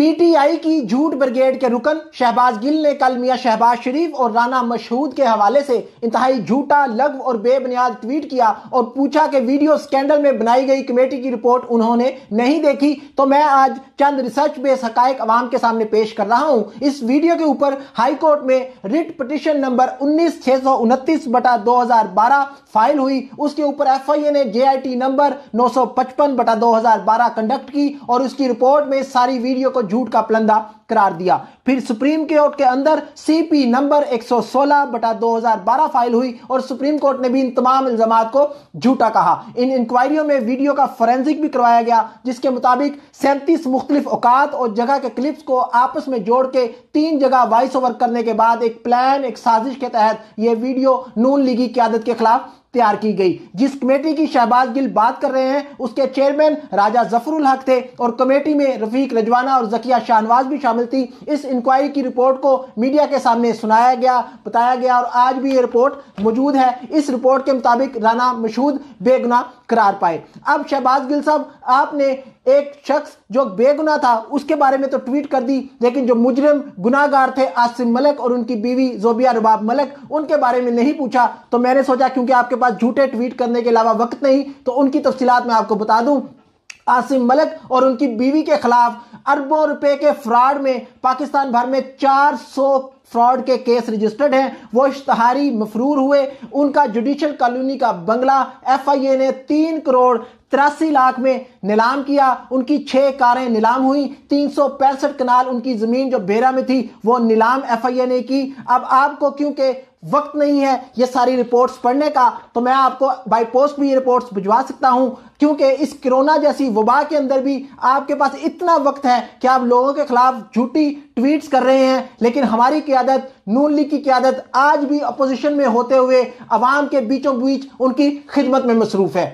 P T I کی جھوٹ brigade کے رکن شہباز گل نے کل میاں شہباز شریف اور رانا مشہود کے حوالے سے انتہائی جھوٹا، لغو اور بے بنیاد ٹویٹ کیا اور پوچھا کہ ویڈیو سکینڈل میں بنائی گئی کمیٹی کی رپورٹ انہوں نے نہیں دیکھی۔ تو میں آج چند ریسرچ بیس حقائق عوام کے سامنے پیش کر رہا ہوں۔ اس ویڈیو کے اوپر ہائی کورٹ میں ریٹ پٹیشن نمبر 19/629/2012 فائل ہوئی۔ اس کے اوپر ایف آئی اے نے جے آئی ٹی نمبر 955/2012 کنڈکٹ کی اور اس کی رپورٹ میں ساری ویڈیو کو جھوٹ کا پلندہ قرار دیا۔ پھر سپریم کورٹ کے اندر سی پی نمبر 116/2012 فائل ہوئی اور سپریم کورٹ نے بھی ان تمام الزامات کو جھوٹا کہا۔ ان انکوائریوں میں ویڈیو کا فورینزک بھی کروایا گیا، جس کے مطابق 37 مختلف اوقات اور جگہ کے کلپس کو آپس میں جوڑ کے 3 جگہ وائس اوور کرنے کے بعد ایک پلان، ایک سازش کے تحت یہ ویڈیو نون لیگی قیادت کے خلاف تیار کی گئی۔ جس کمیٹی کی شہباز گل بات کر رہے ہیں اس کے چیئرمین راجہ ظفر الحق تھے اور کمیٹی میں رفیق رجوانہ اور ذکیہ شاہنواز بھی شامل تھی۔ اس انکوائری کی رپورٹ کو میڈیا کے سامنے سنایا گیا، بتایا گیا اور آج بھی یہ رپورٹ موجود ہے۔ اس رپورٹ کے مطابق رانا مشہود بے گناہ قرار پائے۔ اب شہباز گل صاحب، آپ نے ایک شخص جو بے گناہ تھا اس کے بارے میں تو ٹویٹ کر دی، لیکن جو مجرم گناہ گار تھے عاصم ملک اور ان کی بیوی زوبیہ رباب ملک، ان کے بارے میں نہیں پوچھا۔ تو میں نے سوچا کیونکہ آپ کے پاس جھوٹے ٹویٹ کرنے کے علاوہ وقت نہیں تو ان کی تفصیلات میں آپ کو بتا دوں۔ عاصم ملک اور ان کی بیوی کے خلاف اربوں روپے کے فراڈ میں پاکستان بھر میں 400 فراڈ کے کیس رجسٹرڈ ہیں۔ وہ اشتہاری مفرور ہوئے۔ ان کا جوڈیشل کالونی کا بنگلہ ایف آئی اے نے 3,83,00,000 میں نیلام کیا۔ ان کی 6 کاریں نیلام ہوئیں۔ 365 کنال ان کی زمین جو بیرا میں تھی وہ نیلام ایف آئی اے نے کی۔ اب آپ کو کیونکہ وقت نہیں ہے یہ ساری رپورٹس پڑھنے کا تو میں آپ کو بائی پوسٹ بھی یہ رپورٹس بھجوا سکتا ہوں، کیونکہ اس کرونا جیسی وبا کے اندر بھی آپ کے پاس اتنا وقت ہے کہ آپ لوگوں کے خلاف جھوٹی ٹویٹس کر رہے ہیں، لیکن ہماری قیادت، نون لیگ کی قیادت آج بھی اپوزیشن میں ہوتے ہوئے عوام کے بیچوں بیچ ان کی خدمت میں مصروف ہے۔